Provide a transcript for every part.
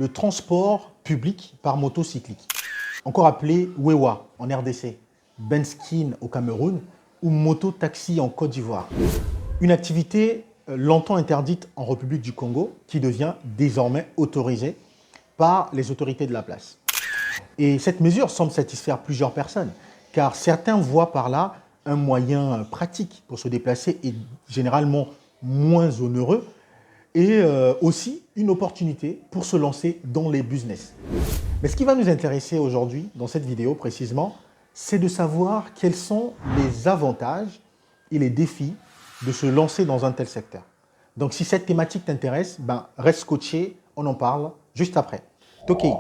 le transport public par moto cyclique, encore appelé Wewa en RDC, Benskin au Cameroun ou moto-taxi en Côte d'Ivoire. Une activité longtemps interdite en République du Congo qui devient désormais autorisée par les autorités de la place. Et cette mesure semble satisfaire plusieurs personnes, car certains voient par là un moyen pratique pour se déplacer et généralement moins onéreux, et aussi une opportunité pour se lancer dans les business. Mais ce qui va nous intéresser aujourd'hui, dans cette vidéo précisément, c'est de savoir quels sont les avantages et les défis de se lancer dans un tel secteur. Donc si cette thématique t'intéresse, reste scotché, on en parle juste après. Toki.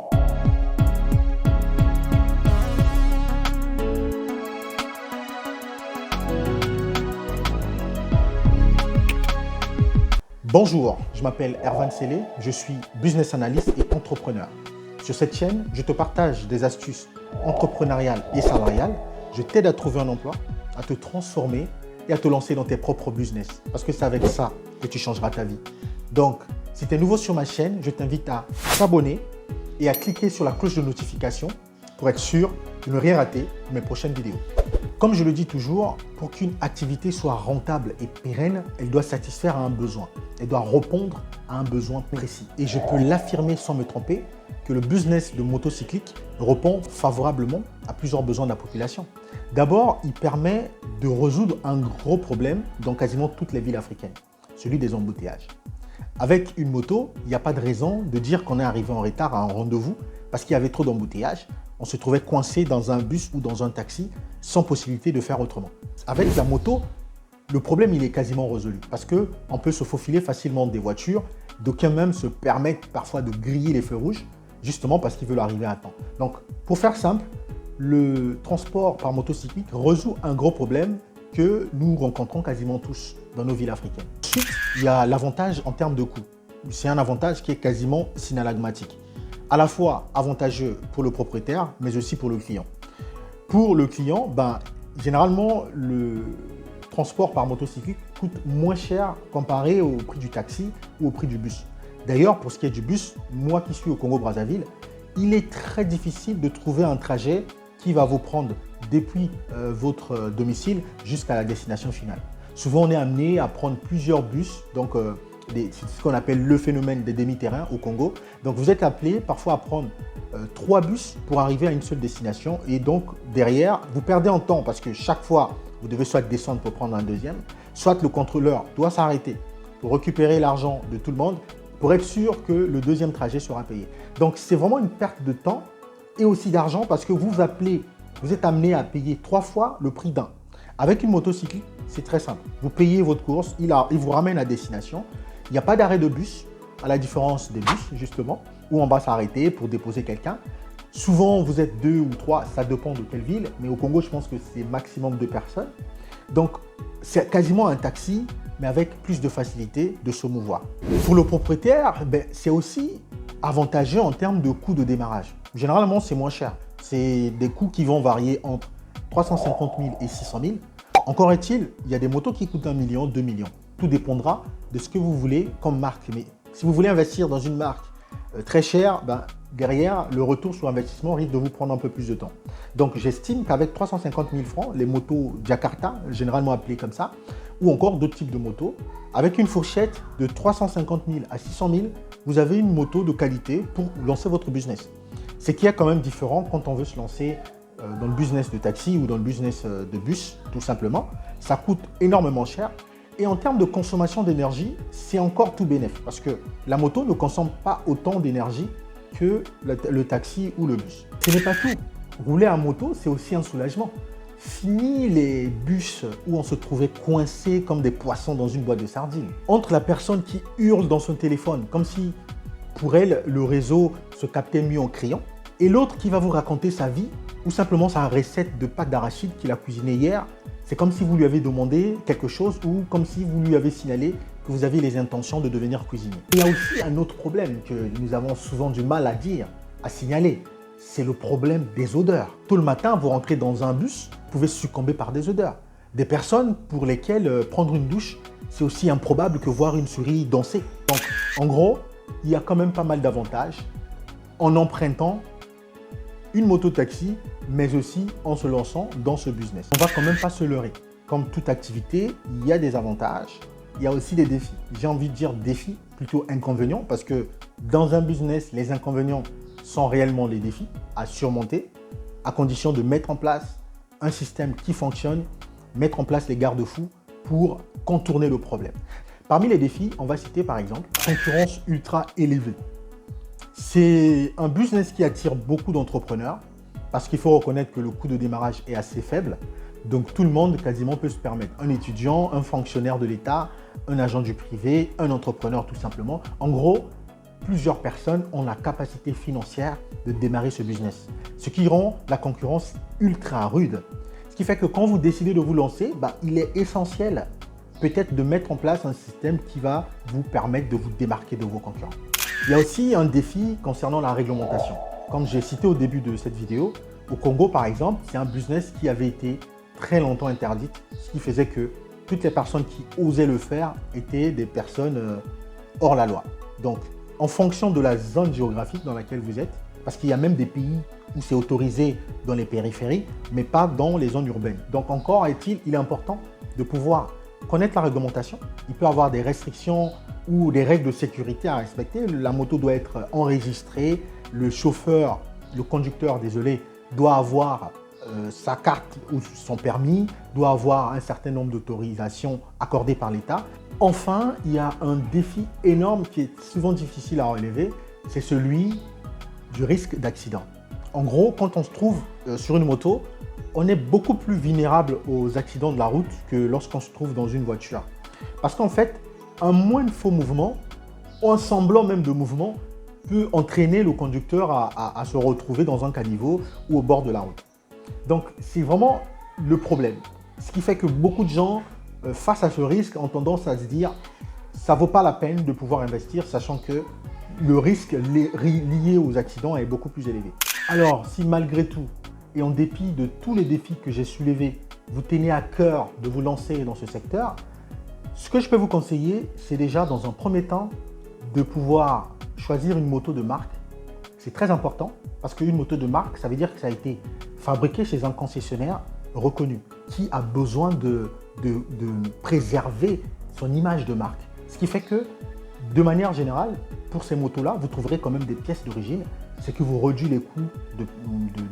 Bonjour, je m'appelle Ervan Sellé, je suis business analyst et entrepreneur. Sur cette chaîne, je te partage des astuces entrepreneuriales et salariales. Je t'aide à trouver un emploi, à te transformer et à te lancer dans tes propres business. Parce que c'est avec ça que tu changeras ta vie. Donc, si tu es nouveau sur ma chaîne, je t'invite à t'abonner et à cliquer sur la cloche de notification pour être sûr de ne rien rater de mes prochaines vidéos. Comme je le dis toujours, pour qu'une activité soit rentable et pérenne, elle doit satisfaire à un besoin. Elle doit répondre à un besoin précis. Et je peux l'affirmer sans me tromper que le business de motocyclique répond favorablement à plusieurs besoins de la population. D'abord, il permet de résoudre un gros problème dans quasiment toutes les villes africaines, celui des embouteillages. Avec une moto, il n'y a pas de raison de dire qu'on est arrivé en retard à un rendez-vous parce qu'il y avait trop d'embouteillages. On se trouvait coincé dans un bus ou dans un taxi sans possibilité de faire autrement. Avec la moto, le problème il est quasiment résolu parce qu'on peut se faufiler facilement des voitures. D'aucuns même se permettent parfois de griller les feux rouges justement parce qu'ils veulent arriver à temps. Donc, pour faire simple, le transport par motocyclique résout un gros problème que nous rencontrons quasiment tous dans nos villes africaines. Ensuite, il y a l'avantage en termes de coût. C'est un avantage qui est quasiment synalagmatique. À la fois avantageux pour le propriétaire, mais aussi pour le client. Pour le client, généralement, le transport par motocyclette coûte moins cher comparé au prix du taxi ou au prix du bus. D'ailleurs, pour ce qui est du bus, moi qui suis au Congo-Brazzaville, il est très difficile de trouver un trajet qui va vous prendre depuis votre domicile jusqu'à la destination finale. Souvent, on est amené à prendre plusieurs bus, donc c'est ce qu'on appelle le phénomène des demi-terrains au Congo. Donc, vous êtes appelé parfois à prendre 3 bus pour arriver à une seule destination. Et donc, derrière, vous perdez en temps parce que chaque fois, vous devez soit descendre pour prendre un deuxième, soit le contrôleur doit s'arrêter pour récupérer l'argent de tout le monde pour être sûr que le deuxième trajet sera payé. Donc, c'est vraiment une perte de temps et aussi d'argent parce que vous êtes amené à payer 3 fois le prix d'un. Avec une motocyclette, c'est très simple. Vous payez votre course, il vous ramène à destination. Il n'y a pas d'arrêt de bus, à la différence des bus, justement, où on va s'arrêter pour déposer quelqu'un. Souvent, vous êtes 2 ou 3, ça dépend de quelle ville, mais au Congo, je pense que c'est maximum 2 personnes. Donc, c'est quasiment un taxi, mais avec plus de facilité de se mouvoir. Pour le propriétaire, c'est aussi avantageux en termes de coûts de démarrage. Généralement, c'est moins cher. C'est des coûts qui vont varier entre 350 000 et 600 000. Encore est-il, il y a des motos qui coûtent 1 million, 2 millions. Tout dépendra de ce que vous voulez comme marque. Mais si vous voulez investir dans une marque très chère, derrière, le retour sur investissement risque de vous prendre un peu plus de temps. Donc, j'estime qu'avec 350 000 francs, les motos Jakarta, généralement appelées comme ça, ou encore d'autres types de motos, avec une fourchette de 350 000 à 600 000, vous avez une moto de qualité pour lancer votre business. C'est qu'il y a quand même différent quand on veut se lancer dans le business de taxi ou dans le business de bus, tout simplement. Ça coûte énormément cher. Et en termes de consommation d'énergie, c'est encore tout bénef parce que la moto ne consomme pas autant d'énergie que le taxi ou le bus. Ce n'est pas tout. Rouler à moto, c'est aussi un soulagement. Fini les bus où on se trouvait coincé comme des poissons dans une boîte de sardines. Entre la personne qui hurle dans son téléphone, comme si pour elle, le réseau se captait mieux en criant, et l'autre qui va vous raconter sa vie ou simplement sa recette de pâte d'arachide qu'il a cuisinée hier. C'est comme si vous lui avez demandé quelque chose ou comme si vous lui avez signalé que vous aviez les intentions de devenir cuisinier. Il y a aussi un autre problème que nous avons souvent du mal à dire, à signaler. C'est le problème des odeurs. Tout le matin, vous rentrez dans un bus, vous pouvez succomber par des odeurs. Des personnes pour lesquelles prendre une douche, c'est aussi improbable que voir une souris danser. Donc, en gros, il y a quand même pas mal d'avantages en empruntant une moto-taxi, mais aussi en se lançant dans ce business. On ne va quand même pas se leurrer. Comme toute activité, il y a des avantages, il y a aussi des défis. J'ai envie de dire défis, plutôt inconvénients, parce que dans un business, les inconvénients sont réellement les défis à surmonter, à condition de mettre en place un système qui fonctionne, mettre en place les garde-fous pour contourner le problème. Parmi les défis, on va citer par exemple la concurrence ultra élevée. C'est un business qui attire beaucoup d'entrepreneurs parce qu'il faut reconnaître que le coût de démarrage est assez faible. Donc tout le monde quasiment peut se permettre. Un étudiant, un fonctionnaire de l'État, un agent du privé, un entrepreneur tout simplement. En gros, plusieurs personnes ont la capacité financière de démarrer ce business. Ce qui rend la concurrence ultra rude. Ce qui fait que quand vous décidez de vous lancer, il est essentiel peut-être de mettre en place un système qui va vous permettre de vous démarquer de vos concurrents. Il y a aussi un défi concernant la réglementation. Comme j'ai cité au début de cette vidéo, au Congo par exemple, c'est un business qui avait été très longtemps interdit, ce qui faisait que toutes les personnes qui osaient le faire étaient des personnes hors la loi. Donc, en fonction de la zone géographique dans laquelle vous êtes, parce qu'il y a même des pays où c'est autorisé dans les périphéries, mais pas dans les zones urbaines. Donc encore il est important de pouvoir connaître la réglementation. Il peut y avoir des restrictions ou des règles de sécurité à respecter. La moto doit être enregistrée, le chauffeur, le conducteur, désolé, doit avoir sa carte ou son permis, doit avoir un certain nombre d'autorisations accordées par l'État. Enfin, il y a un défi énorme qui est souvent difficile à relever, c'est celui du risque d'accident. En gros, quand on se trouve sur une moto, on est beaucoup plus vulnérable aux accidents de la route que lorsqu'on se trouve dans une voiture. Parce qu'en fait, un moindre faux mouvement, ou un semblant même de mouvement, peut entraîner le conducteur à se retrouver dans un caniveau ou au bord de la route. Donc, c'est vraiment le problème. Ce qui fait que beaucoup de gens, face à ce risque, ont tendance à se dire « ça ne vaut pas la peine de pouvoir investir », sachant que le risque lié aux accidents est beaucoup plus élevé. Alors, si malgré tout, et en dépit de tous les défis que j'ai soulevés, vous tenez à cœur de vous lancer dans ce secteur, ce que je peux vous conseiller, c'est déjà dans un premier temps de pouvoir choisir une moto de marque. C'est très important parce qu'une moto de marque, ça veut dire que ça a été fabriqué chez un concessionnaire reconnu qui a besoin de préserver son image de marque. Ce qui fait que, de manière générale, pour ces motos-là, vous trouverez quand même des pièces d'origine. C'est que vous réduisez les coûts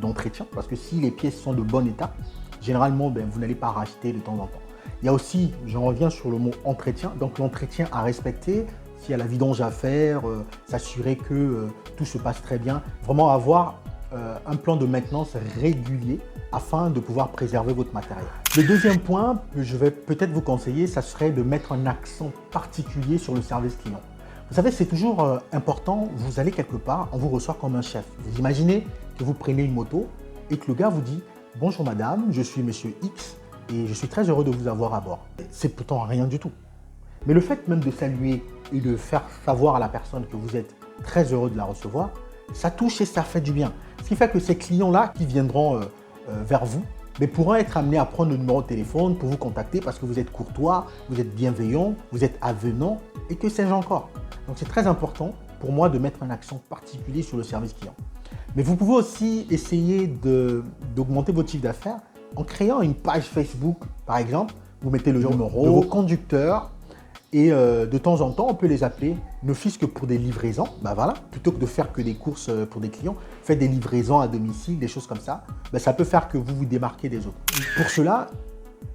d'entretien parce que si les pièces sont de bon état, généralement, vous n'allez pas racheter de temps en temps. Il y a aussi, j'en reviens sur le mot entretien, donc l'entretien à respecter, s'il y a la vidange à faire, s'assurer que tout se passe très bien, vraiment avoir un plan de maintenance régulier afin de pouvoir préserver votre matériel. Le deuxième point que je vais peut-être vous conseiller, ça serait de mettre un accent particulier sur le service client. Vous savez, c'est toujours important, vous allez quelque part, on vous reçoit comme un chef. Vous imaginez que vous prenez une moto et que le gars vous dit « Bonjour madame, je suis monsieur X et je suis très heureux de vous avoir à bord ». C'est pourtant rien du tout. Mais le fait même de saluer et de faire savoir à la personne que vous êtes très heureux de la recevoir, ça touche et ça fait du bien. Ce qui fait que ces clients-là qui viendront vers vous, mais pourront être amenés à prendre le numéro de téléphone pour vous contacter parce que vous êtes courtois, vous êtes bienveillant, vous êtes avenant et que sais-je encore. Donc c'est très important pour moi de mettre un accent particulier sur le service client. Mais vous pouvez aussi essayer d'augmenter votre chiffre d'affaires en créant une page Facebook, par exemple. Vous mettez le numéro de vos conducteurs et de temps en temps, on peut les appeler, ne fût-ce que pour des livraisons. Voilà, plutôt que de faire que des courses pour des clients, faites des livraisons à domicile, des choses comme ça. Ça peut faire que vous vous démarquez des autres. Pour cela,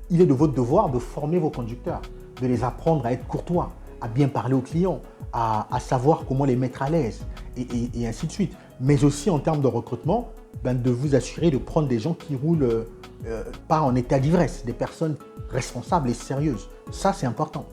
il est de votre devoir de former vos conducteurs, de les apprendre à être courtois, à bien parler aux clients, à savoir comment les mettre à l'aise et ainsi de suite. Mais aussi en termes de recrutement, de vous assurer de prendre des gens qui roulent pas en état d'ivresse, des personnes responsables et sérieuses. Ça, c'est important.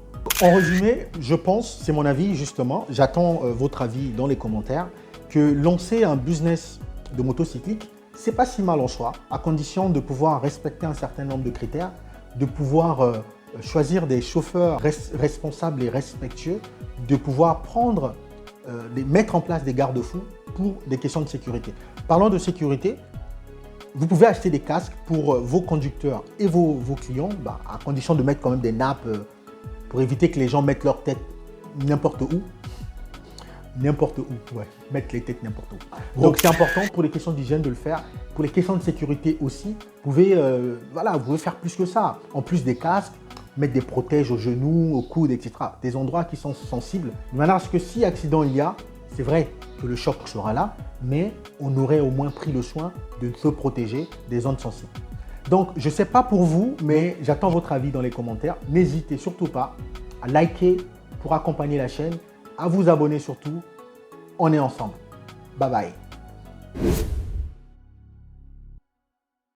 En résumé, je pense, c'est mon avis justement, j'attends votre avis dans les commentaires, que lancer un business de motocyclique, c'est pas si mal en soi, à condition de pouvoir respecter un certain nombre de critères, de pouvoir choisir des chauffeurs responsables et respectueux, de pouvoir mettre en place des garde-fous pour des questions de sécurité. Parlant de sécurité, vous pouvez acheter des casques pour vos conducteurs et vos clients, à condition de mettre quand même des nappes pour éviter que les gens mettent leur tête n'importe où. n'importe où. Ouais, mettre les têtes n'importe où. Donc c'est important pour les questions d'hygiène de le faire. Pour les questions de sécurité aussi, vous pouvez faire plus que ça. En plus des casques, mettre des protèges aux genoux, aux coudes, etc. Des endroits qui sont sensibles. De manière à ce que si accident il y a, c'est vrai que le choc sera là, mais on aurait au moins pris le soin de se protéger des zones sensibles. Donc, je ne sais pas pour vous, mais j'attends votre avis dans les commentaires. N'hésitez surtout pas à liker pour accompagner la chaîne, à vous abonner surtout. On est ensemble. Bye bye.